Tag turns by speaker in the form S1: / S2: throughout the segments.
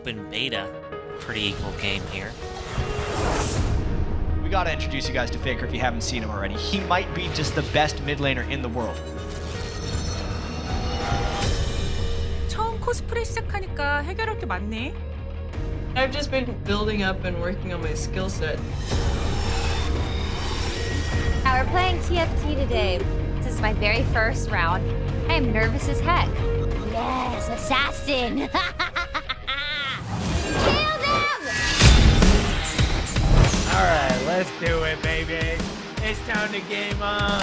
S1: open beta. Pretty equal game here.
S2: We gotta introduce you guys to Faker if you haven't seen him already. He might be just the best mid laner in the world.
S3: 처음 코스프레 시작하니까 해결할 게 많네.
S4: I've just been building up and working on my skill set.
S5: We're playing TFT today. This is my very first round. I am nervous as heck. Yes, assassin! Kill them!
S6: Alright, let's do it, baby. It's time to game on.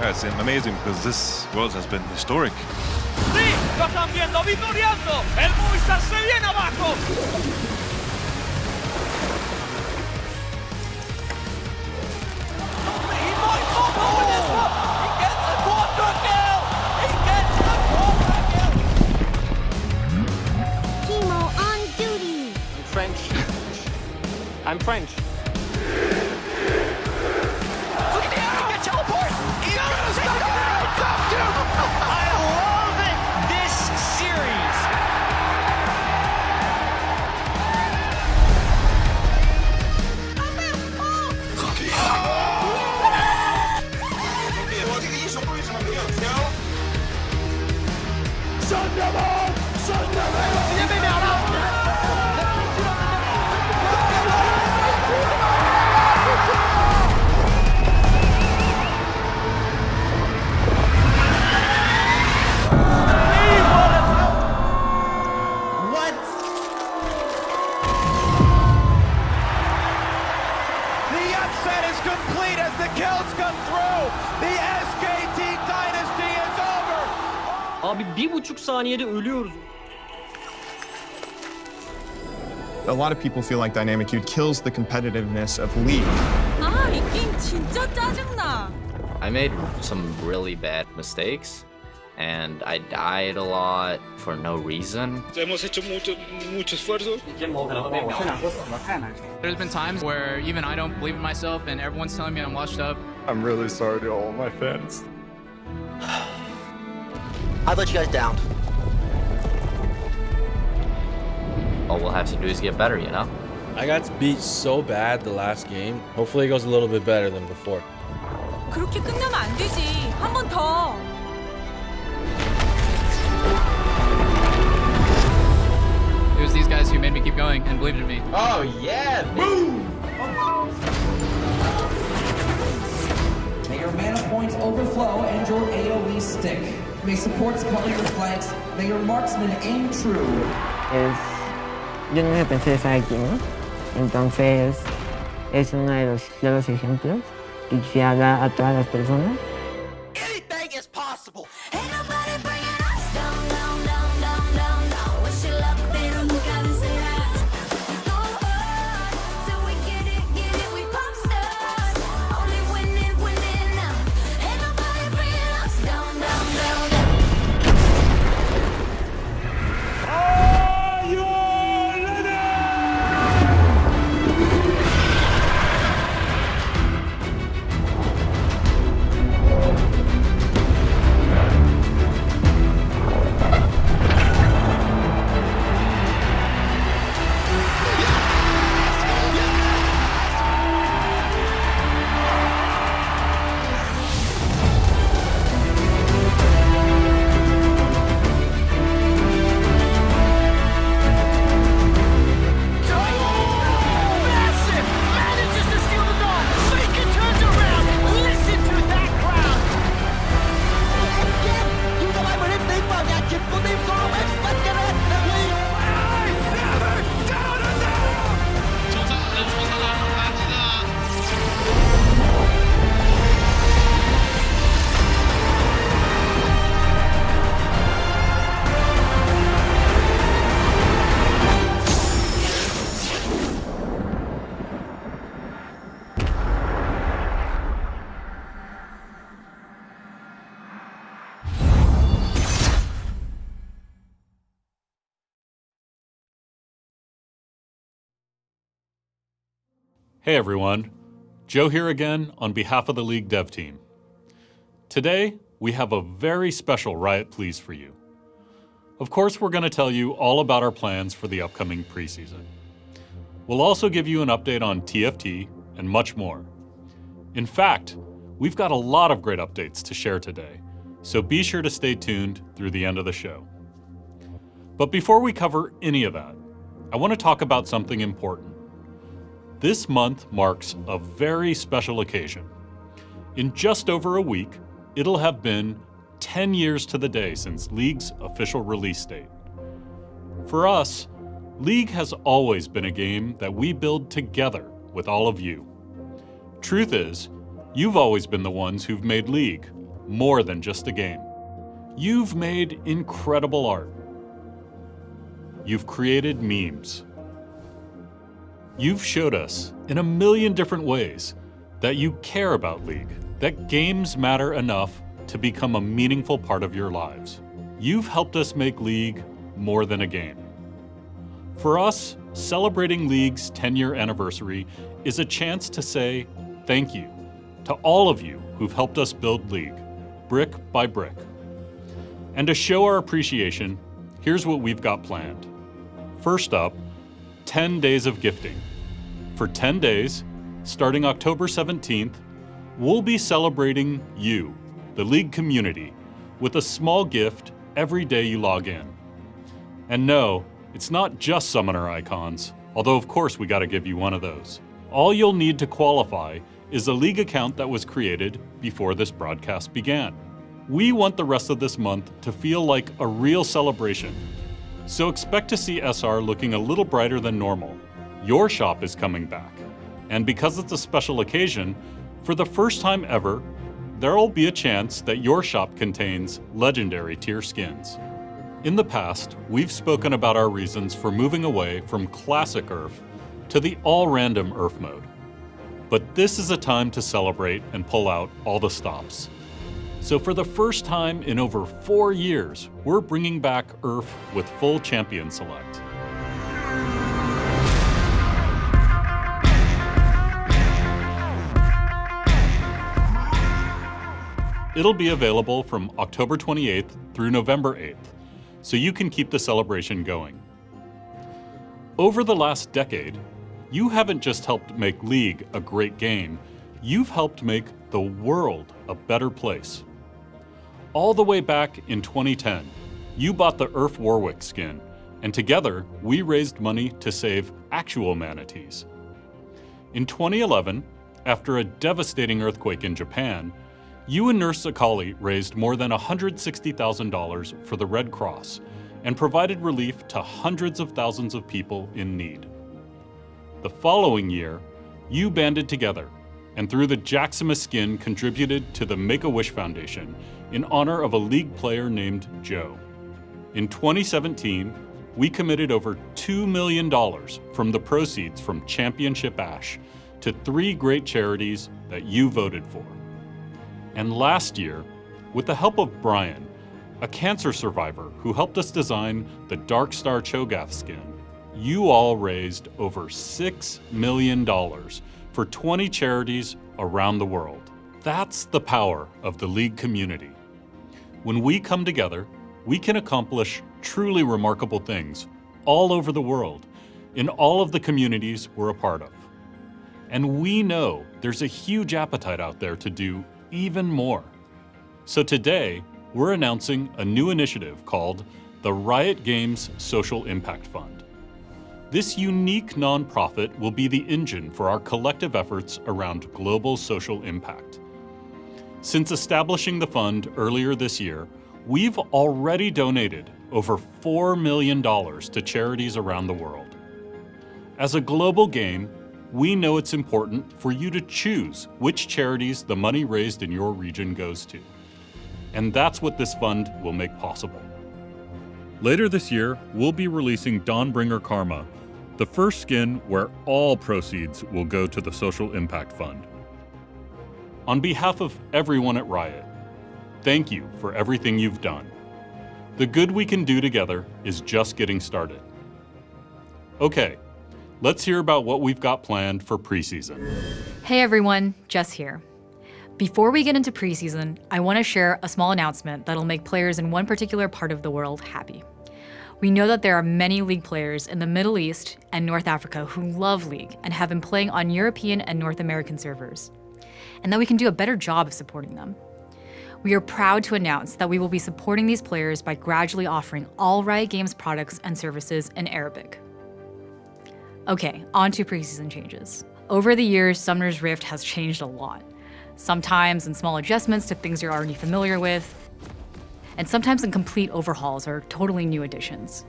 S7: It's amazing because this world has been historic.
S6: Sí, lo están viendo, victoriando. El Movistar se viene abajo.
S8: I'm French.
S6: Look at the arrogant teleport! I love it! This series!
S8: Abi 1,5 saniyede ölüyoruz.
S9: A lot of people feel like Dynamic Youth kills the competitiveness of League.
S3: 아, 이 게임 진짜 짜증나.
S10: I made some really bad mistakes and I died a lot for no reason.
S11: Hemos hecho mucho esfuerzo.
S12: There's been times where even I don't believe in myself and everyone's telling me I'm washed up.
S9: I'm really sorry to all my fans.
S13: I let you guys down.
S10: All we'll have to do is get better, you know?
S14: I got beat so bad the last game. Hopefully it goes a little bit better than before.
S3: 그렇게 끝나면 안 되지. 한 번 더.
S12: It was these guys who made me keep going and believed in me.
S6: Oh yeah! Boom!
S15: May your mana points overflow and your AoE stick. May supports cover your flanks. May your marksman aim true.
S16: Yo nunca pensé estar aquí, ¿no? Entonces, es uno de los claros ejemplos que quisiera dar a todas las personas.
S6: Anything is possible!
S17: Hey everyone, Joe here again on behalf of the League dev team. Today, we have a very special Riot Please for you. Of course, we're going to tell you all about our plans for the upcoming preseason. We'll also give you an update on TFT and much more. In fact, we've got a lot of great updates to share today, so be sure to stay tuned through the end of the show. But before we cover any of that, I want to talk about something important. This month marks a very special occasion. In just over a week, it'll have been 10 years to the day since League's official release date. For us, League has always been a game that we build together with all of you. Truth is, you've always been the ones who've made League more than just a game. You've made incredible art. You've created memes. You've showed us in a million different ways that you care about League, that games matter enough to become a meaningful part of your lives. You've helped us make League more than a game. For us, celebrating League's 10-year anniversary is a chance to say thank you to all of you who've helped us build League, brick by brick. And to show our appreciation, here's what we've got planned. First up, 10 days of gifting. For 10 days, starting October 17th, we'll be celebrating you, the League community, with a small gift every day you log in. And no, it's not just summoner icons, although of course we gotta give you one of those. All you'll need to qualify is a League account that was created before this broadcast began. We want the rest of this month to feel like a real celebration, so expect to see SR looking a little brighter than normal. Your shop is coming back, and because it's a special occasion, for the first time ever, there'll be a chance that your shop contains legendary tier skins. In the past, we've spoken about our reasons for moving away from classic URF to the all-random URF mode. But this is a time to celebrate and pull out all the stops. So for the first time in over 4 years, we're bringing back URF with full champion select. It'll be available from October 28th through November 8th, so you can keep the celebration going. Over the last decade, you haven't just helped make League a great game, you've helped make the world a better place. All the way back in 2010, you bought the URF Warwick skin, and together we raised money to save actual manatees. In 2011, after a devastating earthquake in Japan, you and Nurse Akali raised more than $160,000 for the Red Cross and provided relief to hundreds of thousands of people in need. The following year, you banded together and through the Jacksima skin contributed to the Make-A-Wish Foundation in honor of a League player named Joe. In 2017, we committed over $2 million from the proceeds from Championship Ash to 3 great charities that you voted for. And last year, with the help of Brian, a cancer survivor who helped us design the Dark Star Cho'Gath skin, you all raised over $6 million for 20 charities around the world. That's the power of the League community. When we come together, we can accomplish truly remarkable things all over the world, in all of the communities we're a part of. And we know there's a huge appetite out there to do even more. So today, we're announcing a new initiative called the Riot Games Social Impact Fund. This unique nonprofit will be the engine for our collective efforts around global social impact. Since establishing the fund earlier this year, we've already donated over $4 million to charities around the world. As a global game, we know it's important for you to choose which charities the money raised in your region goes to. And that's what this fund will make possible. Later this year, we'll be releasing Dawnbringer Karma, the first skin where all proceeds will go to the Social Impact Fund. On behalf of everyone at Riot, thank you for everything you've done. The good we can do together is just getting started. Okay, let's hear about what we've got planned for preseason.
S13: Hey everyone, Jess here. Before we get into preseason, I want to share a small announcement that'll make players in one particular part of the world happy. We know that there are many League players in the Middle East and North Africa who love League and have been playing on European and North American servers, and that we can do a better job of supporting them. We are proud to announce that we will be supporting these players by gradually offering all Riot Games products and services in Arabic. Okay, on to preseason changes. Over the years, Summoner's Rift has changed a lot. Sometimes in small adjustments to things you're already familiar with, and sometimes in complete overhauls or totally new additions.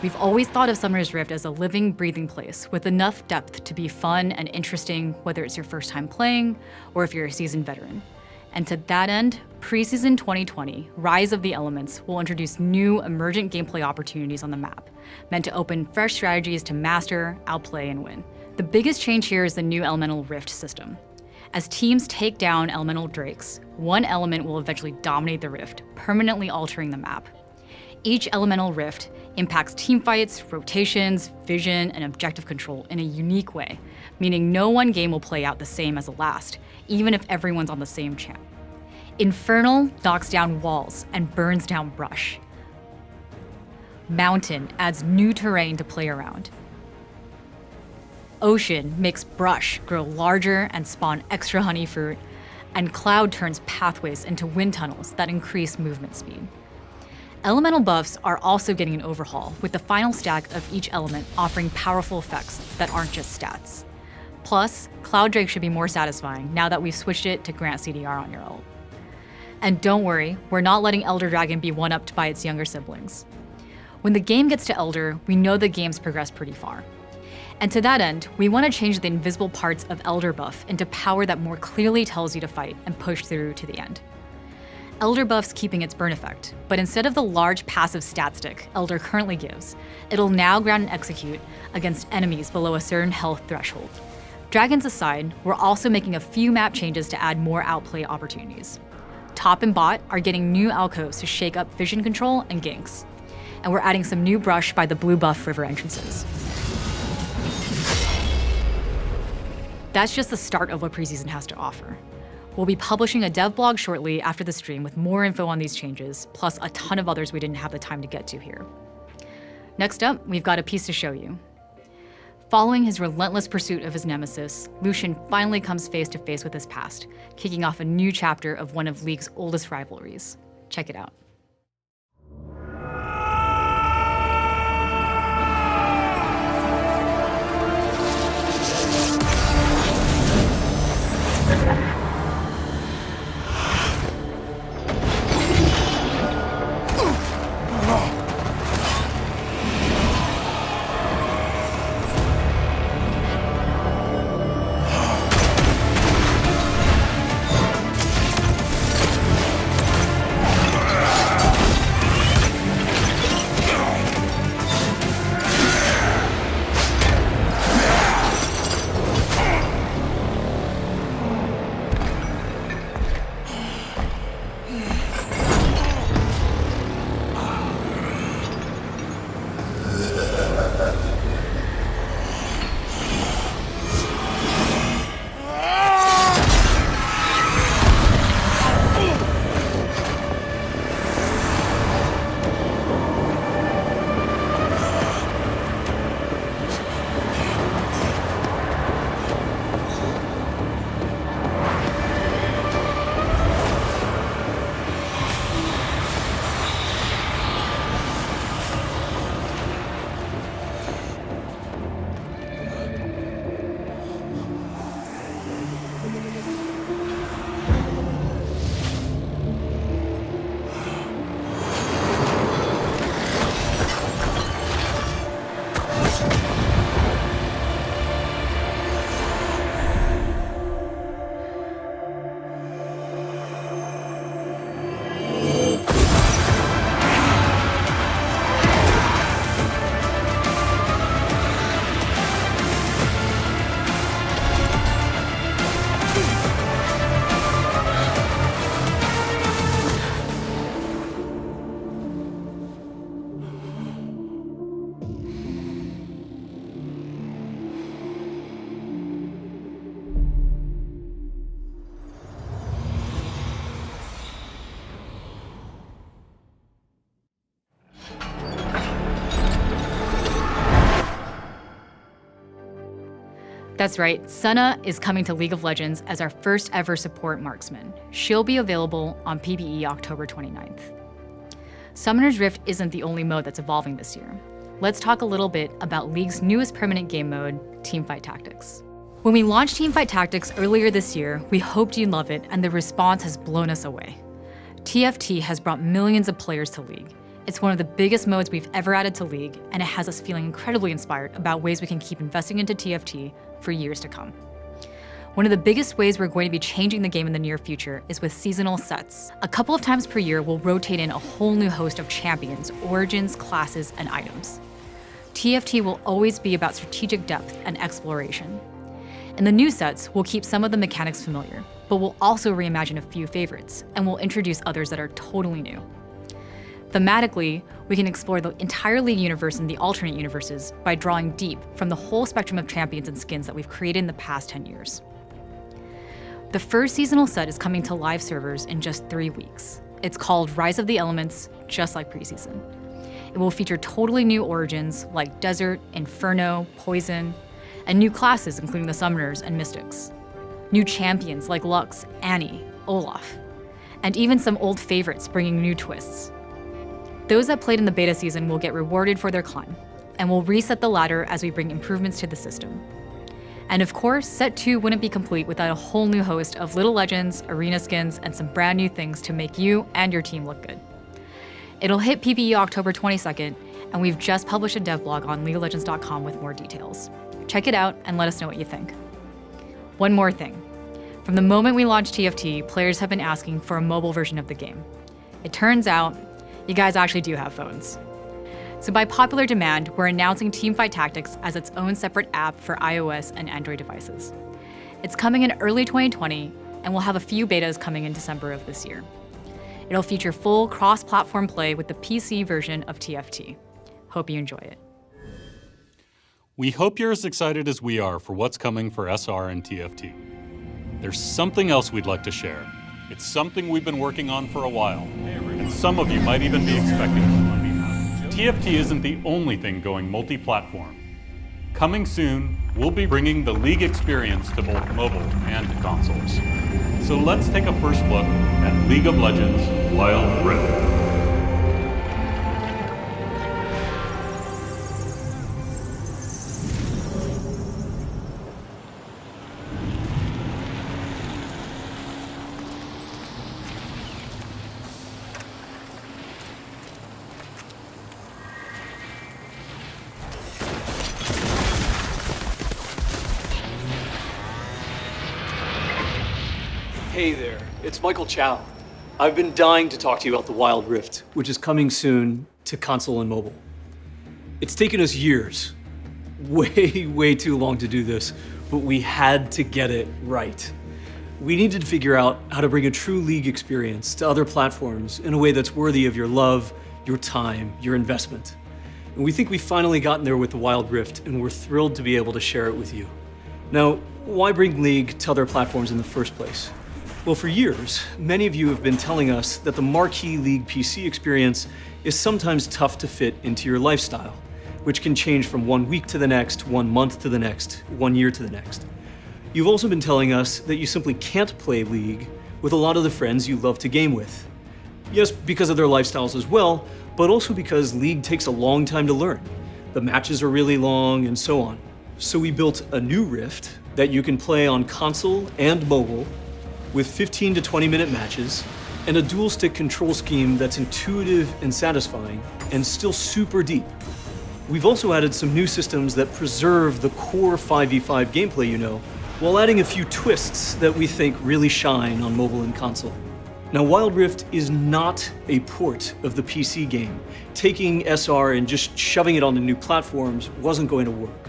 S13: We've always thought of Summoner's Rift as a living, breathing place with enough depth to be fun and interesting, whether it's your first time playing or if you're a seasoned veteran. And to that end, Preseason 2020, Rise of the Elements, will introduce new emergent gameplay opportunities on the map, meant to open fresh strategies to master, outplay, and win. The biggest change here is the new Elemental Rift system. As teams take down Elemental Drakes, one element will eventually dominate the Rift, permanently altering the map. Each Elemental Rift impacts teamfights, rotations, vision, and objective control in a unique way, meaning no one game will play out the same as the last, even if everyone's on the same champ. Infernal knocks down walls and burns down brush. Mountain adds new terrain to play around. Ocean makes brush grow larger and spawn extra honey fruit, and Cloud turns pathways into wind tunnels that increase movement speed. Elemental buffs are also getting an overhaul, with the final stack of each element offering powerful effects that aren't just stats. Plus, Cloud Drake should be more satisfying now that we've switched it to grant CDR on your ult. And don't worry, we're not letting Elder Dragon be one-upped by its younger siblings. When the game gets to Elder, we know the game's progressed pretty far. And to that end, we want to change the invisible parts of Elder buff into power that more clearly tells you to fight and push through to the end. Elder buff's keeping its burn effect, but instead of the large passive stat stick Elder currently gives, it'll now ground and execute against enemies below a certain health threshold. Dragons aside, we're also making a few map changes to add more outplay opportunities. Top and bot are getting new alcoves to shake up vision control and ganks. And we're adding some new brush by the blue buff river entrances. That's just the start of what Preseason has to offer. We'll be publishing a dev blog shortly after the stream with more info on these changes, plus a ton of others we didn't have the time to get to here. Next up, we've got a piece to show you. Following his relentless pursuit of his nemesis, Lucian finally comes face to face with his past, kicking off a new chapter of one of League's oldest rivalries. Check it out. That's right, Senna is coming to League of Legends as our first ever support marksman. She'll be available on PvE October 29th. Summoner's Rift isn't the only mode that's evolving this year. Let's talk a little bit about League's newest permanent game mode, Teamfight Tactics. When we launched Teamfight Tactics earlier this year, we hoped you'd love it, and the response has blown us away. TFT has brought millions of players to League. It's one of the biggest modes we've ever added to League, and it has us feeling incredibly inspired about ways we can keep investing into TFT for years to come. One of the biggest ways we're going to be changing the game in the near future is with seasonal sets. A couple of times per year, we'll rotate in a whole new host of champions, origins, classes, and items. TFT will always be about strategic depth and exploration. In the new sets, we'll keep some of the mechanics familiar, but we'll also reimagine a few favorites, and we'll introduce others that are totally new. Thematically, we can explore the entire League universe and the alternate universes by drawing deep from the whole spectrum of champions and skins that we've created in the past 10 years. The first seasonal set is coming to live servers in just 3 weeks. It's called Rise of the Elements, just like Preseason. It will feature totally new origins like Desert, Inferno, Poison, and new classes including the Summoners and Mystics. New champions like Lux, Annie, Olaf, and even some old favorites bringing new twists. Those that played in the beta season will get rewarded for their climb, and we'll reset the ladder as we bring improvements to the system. And of course, Set 2 wouldn't be complete without a whole new host of little legends, arena skins, and some brand new things to make you and your team look good. It'll hit PvE October 22nd, and we've just published a dev blog on LeagueOfLegends.com with more details. Check it out and let us know what you think. One more thing. From the moment we launched TFT, players have been asking for a mobile version of the game. It turns out, you guys actually do have phones. So by popular demand, we're announcing Teamfight Tactics as its own separate app for iOS and Android devices. It's coming in early 2020, and we'll have a few betas coming in December of this year. It'll feature full cross-platform play with the PC version of TFT. Hope you enjoy it.
S17: We hope you're as excited as we are for what's coming for SR and TFT. There's something else we'd like to share. It's something we've been working on for a while, and some of you might even be expecting. TFT isn't the only thing going multi-platform. Coming soon, we'll be bringing the League experience to both mobile and consoles. So let's take a first look at League of Legends Wild Rift.
S18: Hey there, it's Michael Chow. I've been dying to talk to you about the Wild Rift, which is coming soon to console and mobile. It's taken us years, way too long to do this, but we had to get it right. We needed to figure out how to bring a true League experience to other platforms in a way that's worthy of your love, your time, your investment. And we think we've finally gotten there with the Wild Rift, and we're thrilled to be able to share it with you. Now, why bring League to other platforms in the first place? Well, for years, many of you have been telling us that the marquee League PC experience is sometimes tough to fit into your lifestyle, which can change from 1 week to the next, 1 month to the next, 1 year to the next. You've also been telling us that you simply can't play League with a lot of the friends you love to game with. Yes, because of their lifestyles as well, but also because League takes a long time to learn. The matches are really long and so on. So we built a new Rift that you can play on console and mobile with 15 to 20 minute matches and a dual stick control scheme that's intuitive and satisfying and still super deep. We've also added some new systems that preserve the core 5v5 gameplay you know, while adding a few twists that we think really shine on mobile and console. Now, Wild Rift is not a port of the PC game. Taking SR and just shoving it onto new platforms wasn't going to work.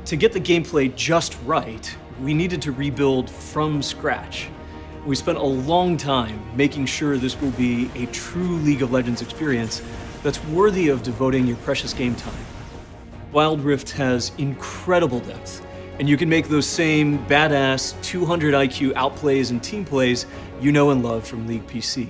S18: To get the gameplay just right, we needed to rebuild from scratch. We spent a long time making sure this will be a true League of Legends experience that's worthy of devoting your precious game time. Wild Rift has incredible depth, and you can make those same badass 200 IQ outplays and team plays you know and love from League PC.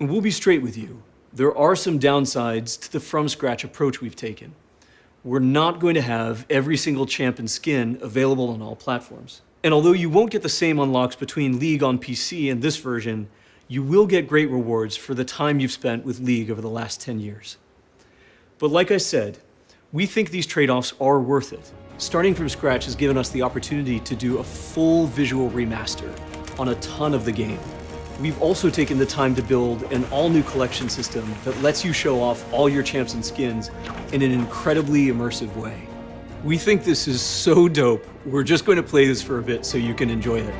S18: And we'll be straight with you. There are some downsides to the from-scratch approach we've taken. We're not going to have every single champ and skin available on all platforms. And although you won't get the same unlocks between League on PC and this version, you will get great rewards for the time you've spent with League over the last 10 years. But like I said, we think these trade-offs are worth it. Starting from scratch has given us the opportunity to do a full visual remaster on a ton of the game. We've also taken the time to build an all-new collection system that lets you show off all your champs and skins in an incredibly immersive way. We think this is so dope, we're just going to play this for a bit so you can enjoy it.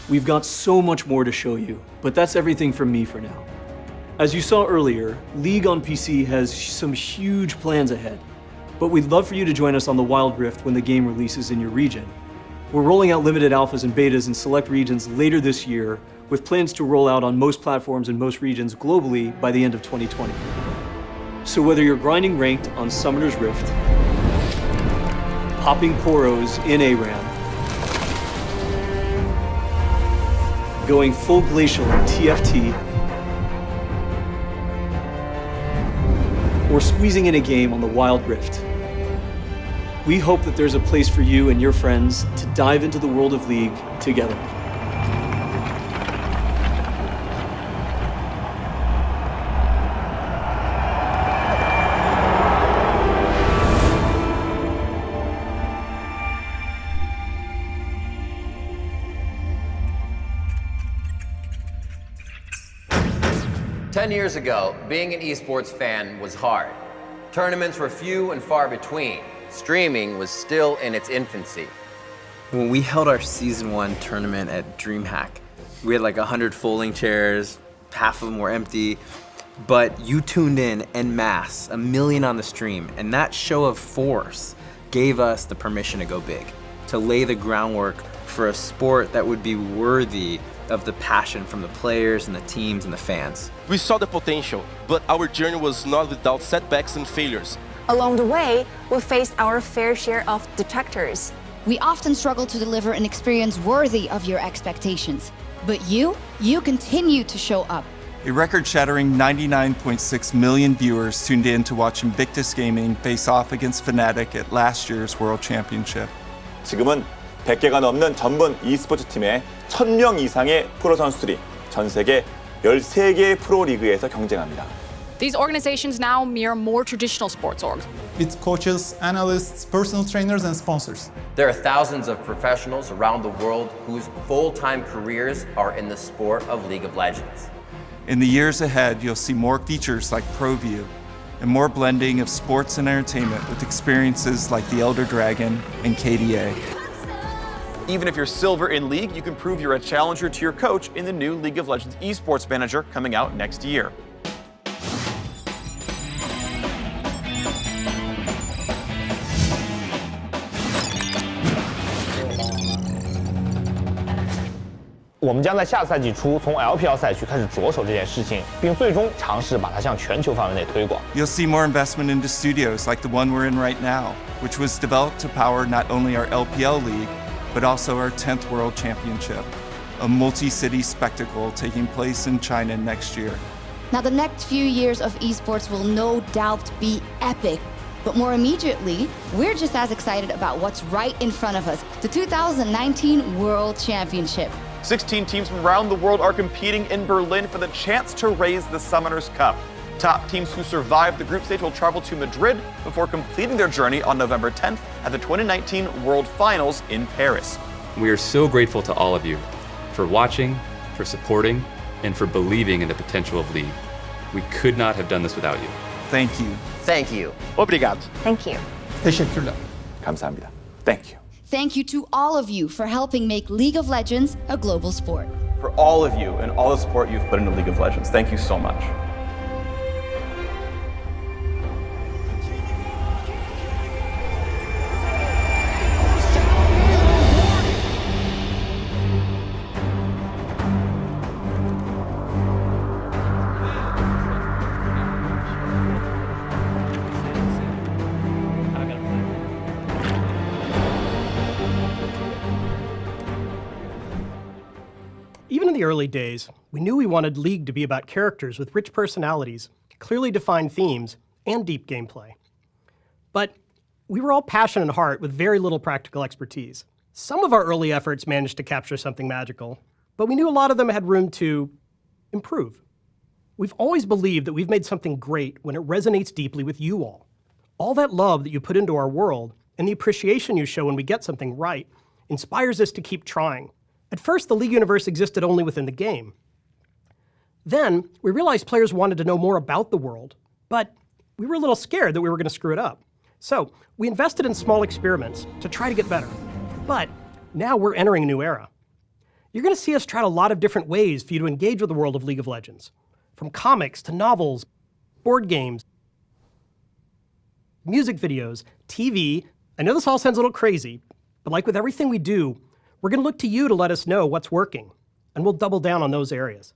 S18: We've got so much more to show you, but that's everything from me for now. As you saw earlier, League on PC has some huge plans ahead, but we'd love for you to join us on the Wild Rift when the game releases in your region. We're rolling out limited alphas and betas in select regions later this year, with plans to roll out on most platforms and most regions globally by the end of 2020. So whether you're grinding ranked on Summoner's Rift, popping poros in ARAM, going full glacial in TFT, or squeezing in a game on the Wild Rift, we hope that there's a place for you and your friends to dive into the world of League together.
S19: Ten years ago, being an esports fan was hard. Tournaments were few and far between. Streaming was still in its infancy.
S20: When we held our Season 1 tournament at DreamHack, we had like 100 folding chairs, half of them were empty, but you tuned in en masse, 1 million on the stream, and that show of force gave us the permission to go big, to lay the groundwork for a sport that would be worthy of the passion from the players and the teams and the fans.
S21: We saw the potential, but our journey was not without setbacks and failures.
S22: Along the way, we faced our fair share of detractors.
S23: We often struggle to deliver an experience worthy of your expectations. But you continue to show up.
S24: A record-shattering 99.6 million viewers tuned in to watch Invictus Gaming face off against Fnatic at last year's World Championship.
S25: 지금은 100개가 넘는 전문 e스포츠 팀에 1000명 이상의 프로 선수들이 전 세계 13개의 프로 리그에서 경쟁합니다.
S26: These organizations now mirror more traditional sports orgs.
S27: With coaches, analysts, personal trainers, and sponsors.
S19: There are thousands of professionals around the world whose full-time careers are in the sport of League of Legends.
S24: In the years ahead, you'll see more features like ProView and more blending of sports and entertainment with experiences like the Elder Dragon and KDA.
S25: Even if you're silver in League, you can prove you're a challenger to your coach in the new League of Legends Esports Manager coming out next year.
S11: 我们将在下赛季初从 LPL 赛区开始着手这件事情，并最终尝试把它向全球范围内推广。
S24: You'll see more investment into studios like the one we're in right now, which was developed to power not only our LPL league, but also our 10th World Championship, a multi-city spectacle taking place in China next year.
S23: Now the next few years of esports will no doubt be epic. But more immediately, we're just as excited about what's right in front of us, the 2019 World Championship.
S25: 16 teams from around the world are competing in Berlin for the chance to raise the Summoners Cup. Top teams who survive the group stage will travel to Madrid before completing their journey on November 10th at the 2019 World Finals in Paris.
S28: We are so grateful to all of you for watching, for supporting, and for believing in the potential of League. We could not have done this without you.
S24: Thank you.
S19: Thank you.
S25: Obrigado.
S22: Thank you.
S27: Teşekkürler.
S25: 감사합니다. Thank you.
S23: Thank you to all of you for helping make League of Legends a global sport.
S25: For all of you and all the support you've put into League of Legends, thank you so much.
S1: Even in the early days, we knew we wanted League to be about characters with rich personalities, clearly defined themes, and deep gameplay. But we were all passion and heart with very little practical expertise. Some of our early efforts managed to capture something magical, but we knew a lot of them had room to improve. We've always believed that we've made something great when it resonates deeply with you all. All that love that you put into our world and the appreciation you show when we get something right inspires us to keep trying. At first, the League universe existed only within the game. Then, we realized players wanted to know more about the world, but we were a little scared that we were going to screw it up. So, we invested in small experiments to try to get better. But now we're entering a new era. You're going to see us try a lot of different ways for you to engage with the world of League of Legends. From comics to novels, board games, music videos, TV. I know this all sounds a little crazy, but like with everything we do, we're going to look to you to let us know what's working, and we'll double down on those areas.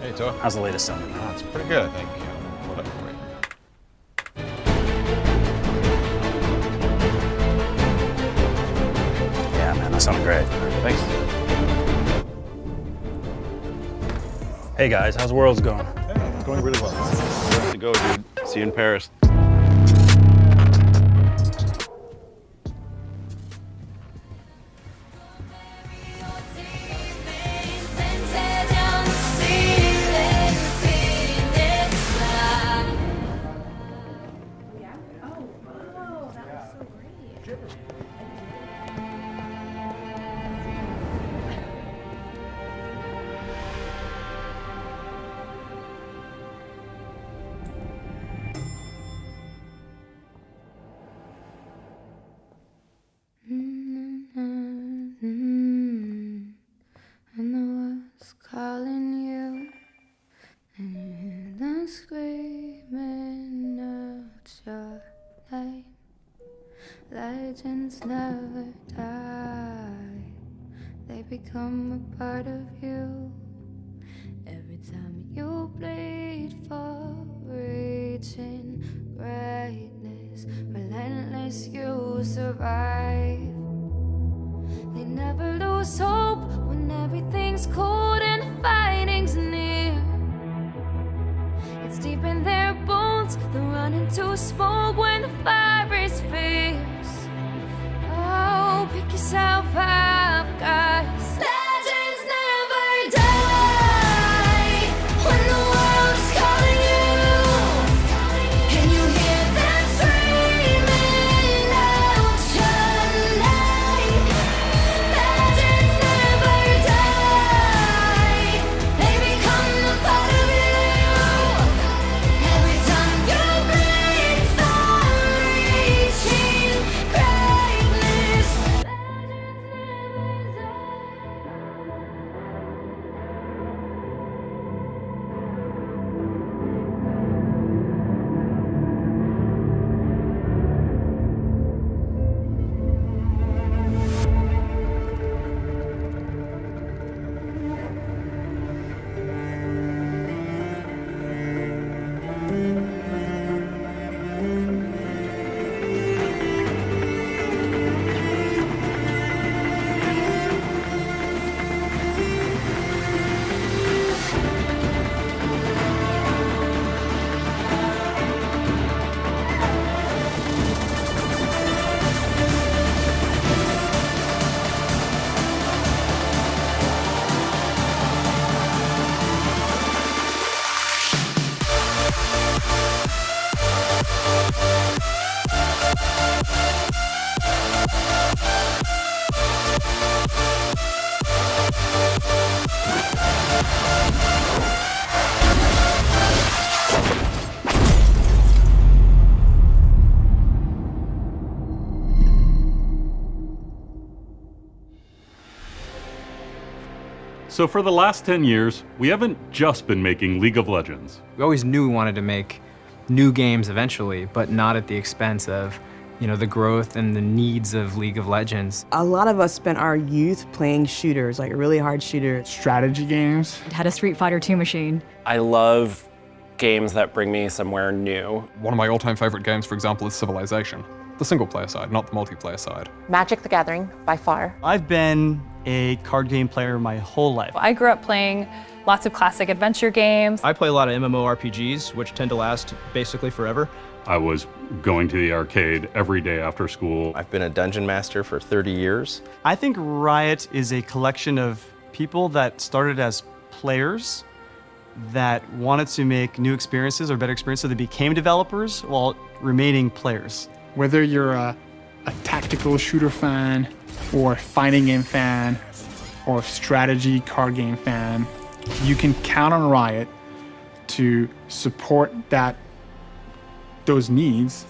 S2: Hey, Toa. How's the latest summon? Oh, it's pretty good, I think. Hold up for you. Yeah, man, that sounded great. Thanks. Hey, guys, how's the Worlds going?
S4: Hey, it's going really well. Ready to go, dude. See you in Paris.
S5: Legends never die. They become a part of you. Every time you bleed for reaching greatness, relentless you survive. They never lose hope when everything's cold and fighting's near. It's deep in their bones, they run into smoke when the fire is fierce. Oh, pick yourself up, guys. Legends never die when the world's calling you. Can you hear them screaming out your name? Legends never die. They become a part of you. Every time you bleed for
S17: So for the last 10 years, we haven't just been making League of Legends.
S3: We always knew we wanted to make new games eventually, but not at the expense of, the growth and the needs of League of Legends.
S7: A lot of us spent our youth playing shooters, like really hard shooters.
S8: Strategy games.
S13: Had a Street Fighter II machine.
S9: I love games that bring me somewhere new.
S10: One of my all-time favorite games, for example, is Civilization. The single-player side, not the multiplayer side.
S22: Magic the Gathering, by far.
S12: I've been a card game player my whole life.
S26: I grew up playing lots of classic adventure games.
S12: I play a lot of MMORPGs, which tend to last basically forever.
S17: I was going to the arcade every day after school.
S14: I've been a dungeon master for 30 years.
S12: I think Riot is a collection of people that started as players that wanted to make new experiences or better experiences, so they became developers while remaining players.
S8: Whether you're a tactical shooter fan, or a fighting game fan, or a strategy card game fan, you can count on Riot to support those needs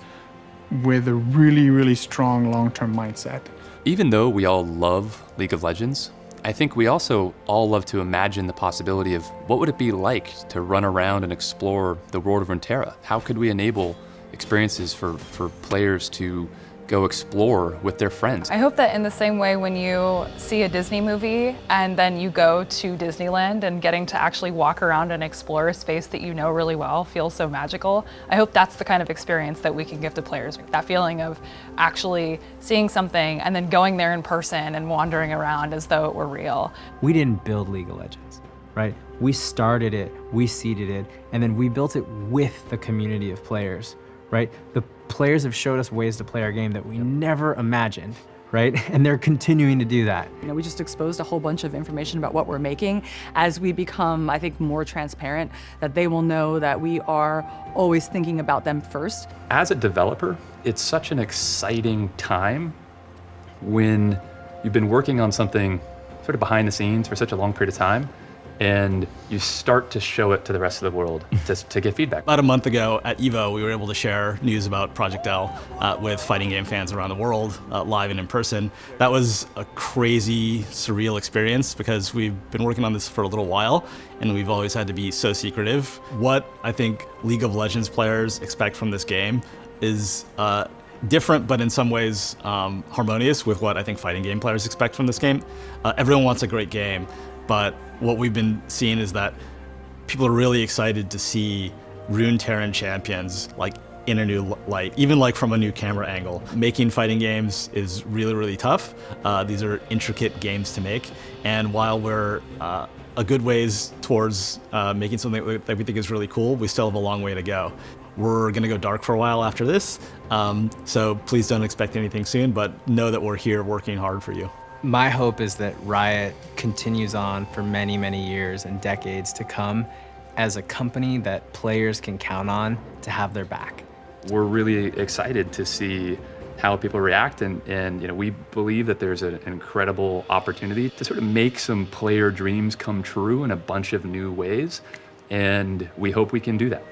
S8: with a really, really strong long-term mindset.
S28: Even though we all love League of Legends, I think we also all love to imagine the possibility of what would it be like to run around and explore the world of Runeterra? How could we enable experiences for players to go explore with their friends?
S26: I hope that in the same way when you see a Disney movie and then you go to Disneyland and getting to actually walk around and explore a space that you know really well feels so magical, I hope that's the kind of experience that we can give to players. That feeling of actually seeing something and then going there in person and wandering around as though it were real.
S3: We didn't build League of Legends, right? We started it, we seeded it, and then we built it with the community of players, right? The players have showed us ways to play our game that we never imagined, right? And they're continuing to do that.
S15: We just exposed a whole bunch of information about what we're making. As we become, I think, more transparent, that they will know that we are always thinking about them first.
S28: As a developer, it's such an exciting time when you've been working on something sort of behind the scenes for such a long period of time, and you start to show it to the rest of the world to get feedback.
S12: About a month ago at EVO, we were able to share news about Project L with fighting game fans around the world, live and in person. That was a crazy, surreal experience because we've been working on this for a little while and we've always had to be so secretive. What I think League of Legends players expect from this game is different, but in some ways harmonious with what I think fighting game players expect from this game. Everyone wants a great game, but what we've been seeing is that people are really excited to see Runeterran champions like in a new light, even like from a new camera angle. Making fighting games is really, really tough. These are intricate games to make, and while we're a good ways towards making something that we think is really cool, we still have a long way to go. We're gonna go dark for a while after this, so please don't expect anything soon, but know that we're here working hard for you.
S3: My hope is that Riot continues on for many, many years and decades to come as a company that players can count on to have their back.
S28: We're really excited to see how people react, and we believe that there's an incredible opportunity to sort of make some player dreams come true in a bunch of new ways, and we hope we can do that.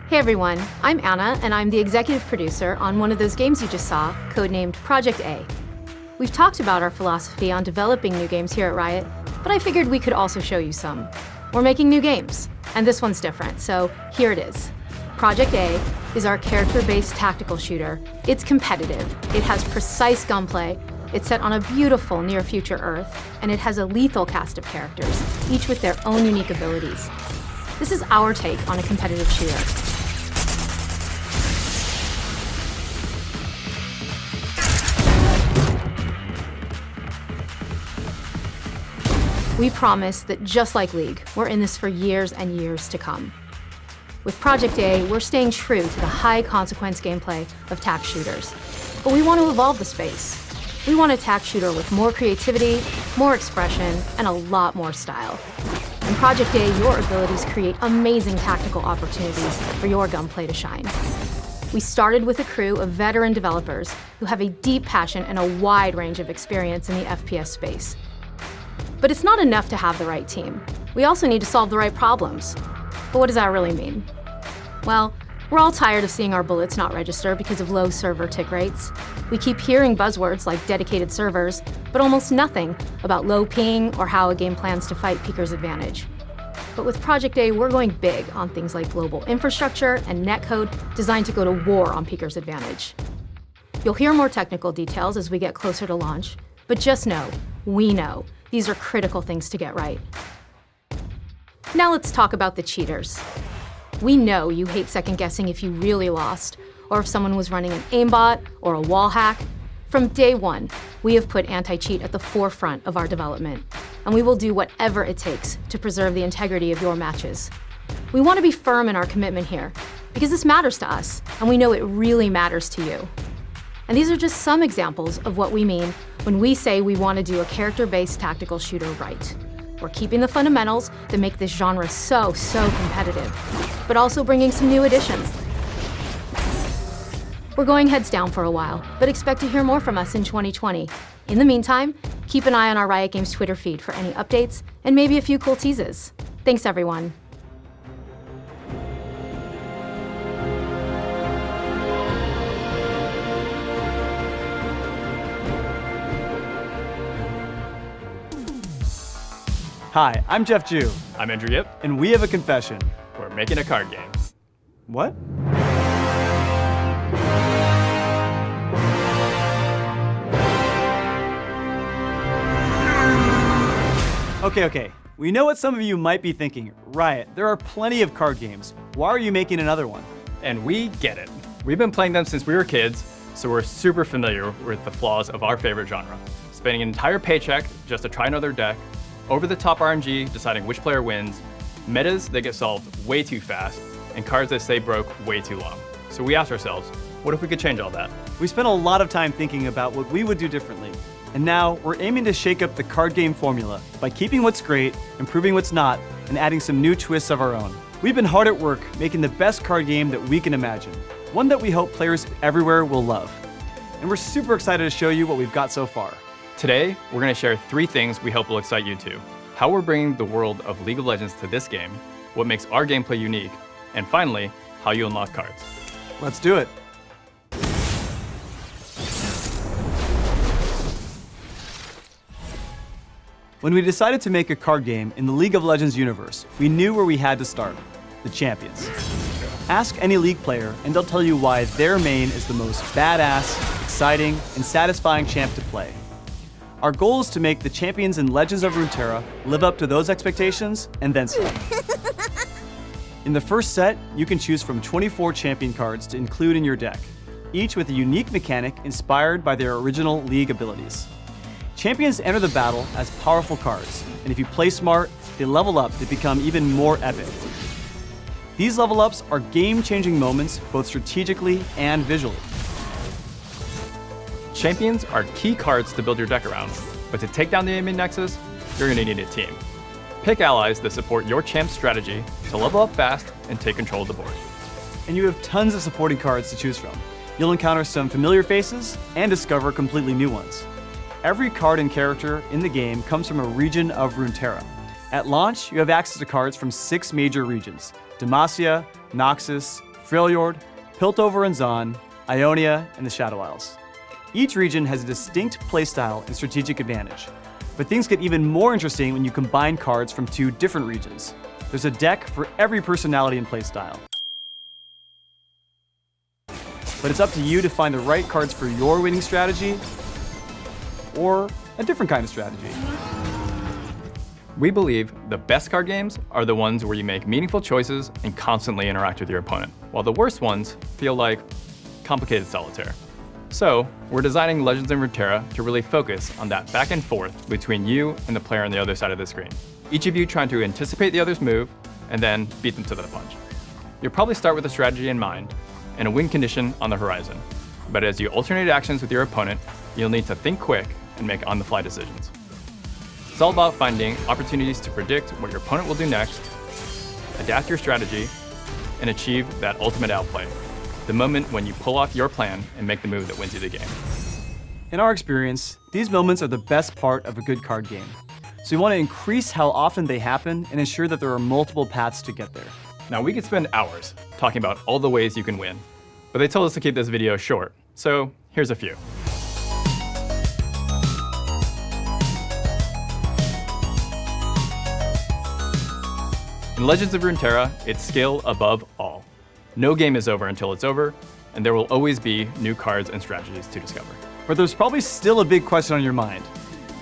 S29: Hey everyone, I'm Anna, and I'm the executive producer on one of those games you just saw, codenamed Project A. We've talked about our philosophy on developing new games here at Riot, but I figured we could also show you some. We're making new games, and this one's different, so here it is. Project A is our character-based tactical shooter. It's competitive, it has precise gunplay, it's set on a beautiful near-future Earth, and it has a lethal cast of characters, each with their own unique abilities. This is our take on a competitive shooter. We promise that just like League, we're in this for years and years to come. With Project A, we're staying true to the high-consequence gameplay of tac shooters. But we want to evolve the space. We want a tac shooter with more creativity, more expression, and a lot more style. In Project A, your abilities create amazing tactical opportunities for your gunplay to shine. We started with a crew of veteran developers who have a deep passion and a wide range of experience in the FPS space. But it's not enough to have the right team. We also need to solve the right problems. But what does that really mean? Well, we're all tired of seeing our bullets not register because of low server tick rates. We keep hearing buzzwords like dedicated servers, but almost nothing about low ping or how a game plans to fight Peeker's advantage. But with Project A, we're going big on things like global infrastructure and netcode designed to go to war on Peeker's advantage. You'll hear more technical details as we get closer to launch, but just know, we know, these are critical things to get right. Now let's talk about the cheaters. We know you hate second guessing if you really lost, or if someone was running an aimbot or a wall hack. From day one, we have put anti-cheat at the forefront of our development, and we will do whatever it takes to preserve the integrity of your matches. We want to be firm in our commitment here, because this matters to us, and we know it really matters to you. And these are just some examples of what we mean when we say we want to do a character-based tactical shooter right. We're keeping the fundamentals that make this genre so competitive, but also bringing some new additions. We're going heads down for a while, but expect to hear more from us in 2020. In the meantime, keep an eye on our Riot Games Twitter feed for any updates and maybe a few cool teases. Thanks, everyone.
S6: Hi, I'm Jeff Jew.
S11: I'm Andrew Yip.
S6: And we have a confession.
S11: We're making a card game.
S6: What? Okay. We know what some of you might be thinking. Riot, there are plenty of card games. Why are you making another one?
S11: And we get it. We've been playing them since we were kids, so we're super familiar with the flaws of our favorite genre. Spending an entire paycheck just to try another deck, over-the-top RNG deciding which player wins, metas that get solved way too fast, and cards that stay broke way too long. So we asked ourselves, what if we could change all that?
S6: We spent a lot of time thinking about what we would do differently. And now we're aiming to shake up the card game formula by keeping what's great, improving what's not, and adding some new twists of our own. We've been hard at work making the best card game that we can imagine, one that we hope players everywhere will love. And we're super excited to show you what we've got so far.
S11: Today, we're going to share 3 things we hope will excite you too. How we're bringing the world of League of Legends to this game, what makes our gameplay unique, and finally, how you unlock cards.
S6: Let's do it. When we decided to make a card game in the League of Legends universe, we knew where we had to start, the champions. Ask any League player and they'll tell you why their main is the most badass, exciting, and satisfying champ to play. Our goal is to make the champions in Legends of Runeterra live up to those expectations and then some. In the first set, you can choose from 24 champion cards to include in your deck, each with a unique mechanic inspired by their original League abilities. Champions enter the battle as powerful cards, and if you play smart, they level up to become even more epic. These level ups are game-changing moments both strategically and visually.
S11: Champions are key cards to build your deck around, but to take down the enemy nexus, you're going to need a team. Pick allies that support your champ's strategy to level up fast and take control of the board.
S6: And you have tons of supporting cards to choose from. You'll encounter some familiar faces and discover completely new ones. Every card and character in the game comes from a region of Runeterra. At launch, you have access to cards from 6 major regions: Demacia, Noxus, Freljord, Piltover and Zon, Ionia, and the Shadow Isles. Each region has a distinct playstyle and strategic advantage, but things get even more interesting when you combine cards from 2 different regions. There's a deck for every personality and playstyle. But it's up to you to find the right cards for your winning strategy, or a different kind of strategy.
S11: We believe the best card games are the ones where you make meaningful choices and constantly interact with your opponent, while the worst ones feel like complicated solitaire. So, we're designing Legends in Runeterra to really focus on that back and forth between you and the player on the other side of the screen. Each of you trying to anticipate the other's move and then beat them to the punch. You'll probably start with a strategy in mind and a win condition on the horizon. But as you alternate actions with your opponent, you'll need to think quick and make on-the-fly decisions. It's all about finding opportunities to predict what your opponent will do next, adapt your strategy, and achieve that ultimate outplay, the moment when you pull off your plan and make the move that wins you the game.
S6: In our experience, these moments are the best part of a good card game. So we want to increase how often they happen and ensure that there are multiple paths to get there.
S11: Now, we could spend hours talking about all the ways you can win, but they told us to keep this video short, so here's a few. In Legends of Runeterra, it's skill above all. No game is over until it's over, and there will always be new cards and strategies to discover.
S6: But there's probably still a big question on your mind.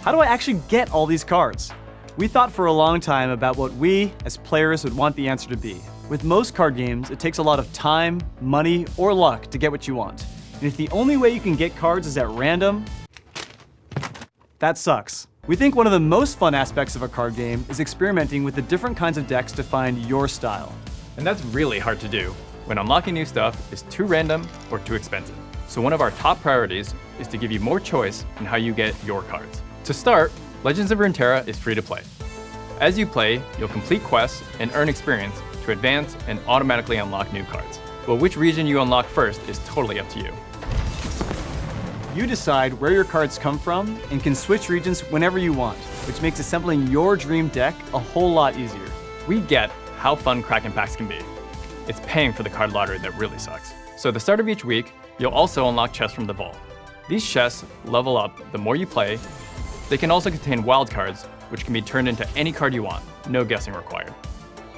S6: How do I actually get all these cards? We thought for a long time about what we, as players, would want the answer to be. With most card games, it takes a lot of time, money, or luck to get what you want. And if the only way you can get cards is at random, that sucks. We think one of the most fun aspects of a card game is experimenting with the different kinds of decks to find your style.
S11: And that's really hard to do when unlocking new stuff is too random or too expensive. So one of our top priorities is to give you more choice in how you get your cards. To start, Legends of Runeterra is free to play. As you play, you'll complete quests and earn experience to advance and automatically unlock new cards. But which region you unlock first is totally up to you.
S6: You decide where your cards come from and can switch regions whenever you want, which makes assembling your dream deck a whole lot easier.
S11: We get how fun Kraken packs can be. It's paying for the card lottery that really sucks. So at the start of each week, you'll also unlock chests from the vault. These chests level up the more you play. They can also contain wild cards, which can be turned into any card you want, no guessing required.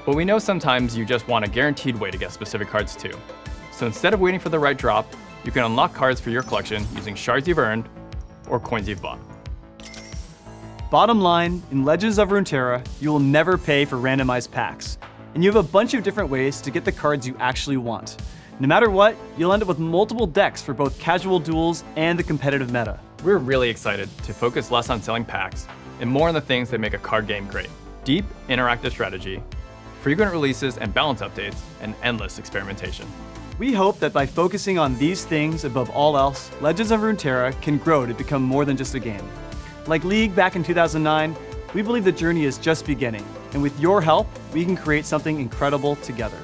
S11: But we know sometimes you just want a guaranteed way to get specific cards too. So instead of waiting for the right drop, you can unlock cards for your collection using shards you've earned or coins you've bought.
S6: Bottom line, in Legends of Runeterra, you will never pay for randomized packs. And you have a bunch of different ways to get the cards you actually want. No matter what, you'll end up with multiple decks for both casual duels and the competitive meta.
S11: We're really excited to focus less on selling packs and more on the things that make a card game great. Deep, interactive strategy, frequent releases and balance updates, and endless experimentation.
S6: We hope that by focusing on these things above all else, Legends of Runeterra can grow to become more than just a game. Like League back in 2009, we believe the journey is just beginning, and with your help, we can create something incredible together.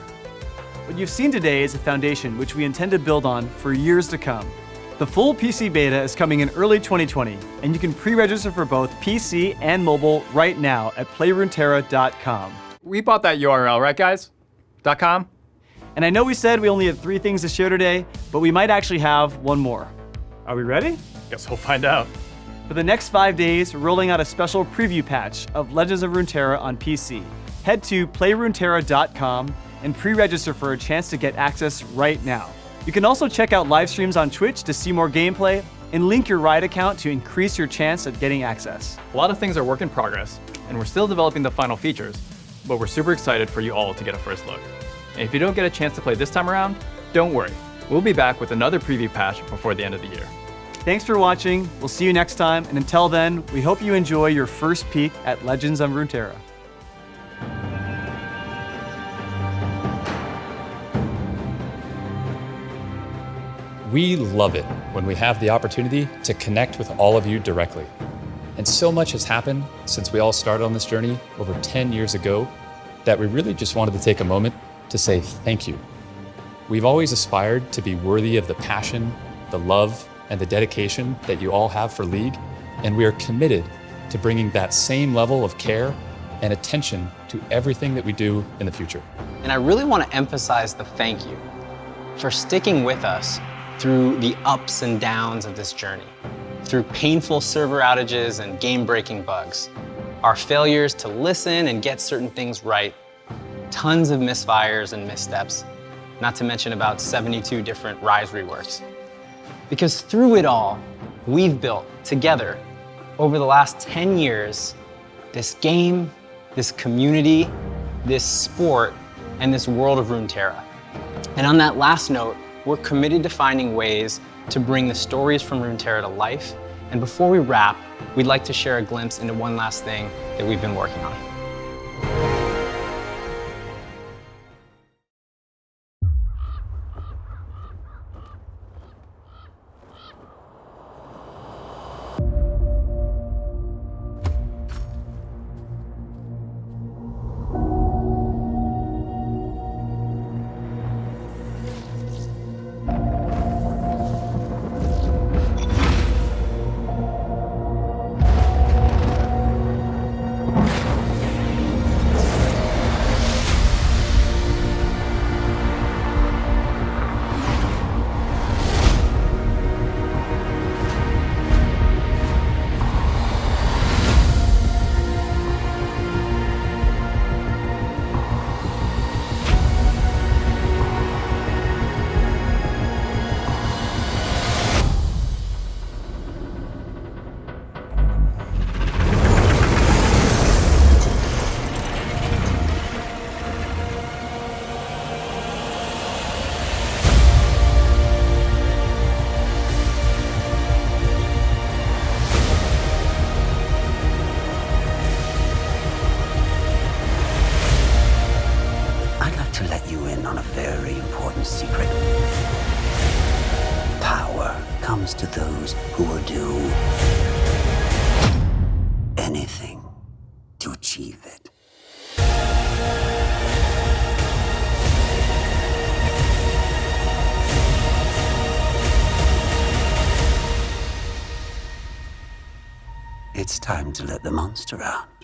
S6: What you've seen today is a foundation which we intend to build on for years to come. The full PC beta is coming in early 2020, and you can pre-register for both PC and mobile right now at playruneterra.com.
S11: We bought that URL, right guys? .com?
S6: And I know we said we only had 3 things to share today, but we might actually have one more. Are we ready?
S11: Guess we'll find out.
S6: For the next 5 days, we're rolling out a special preview patch of Legends of Runeterra on PC. Head to playruneterra.com and pre-register for a chance to get access right now. You can also check out live streams on Twitch to see more gameplay and link your Riot account to increase your chance at getting access.
S11: A lot of things are work in progress, and we're still developing the final features, but we're super excited for you all to get a first look. And if you don't get a chance to play this time around, don't worry. We'll be back with another preview patch before the end of the year.
S6: Thanks for watching. We'll see you next time, and until then, we hope you enjoy your first peek at Legends of Runeterra.
S28: We love it when we have the opportunity to connect with all of you directly. And so much has happened since we all started on this journey over 10 years ago that we really just wanted to take a moment to say thank you. We've always aspired to be worthy of the passion, the love, and the dedication that you all have for League, and we are committed to bringing that same level of care and attention to everything that we do in the future.
S16: And I really want to emphasize the thank you for sticking with us through the ups and downs of this journey, through painful server outages and game-breaking bugs, our failures to listen and get certain things right, tons of misfires and missteps, not to mention about 72 different Rise reworks. Because through it all, we've built together over the last 10 years this game, this community, this sport, and this world of Runeterra. And on that last note, we're committed to finding ways to bring the stories from Runeterra to life. And before we wrap, we'd like to share a glimpse into one last thing that we've been working on.
S1: I'd like to let you in on a very important secret. Power comes to those who will do anything to achieve it. It's time to let the monster out.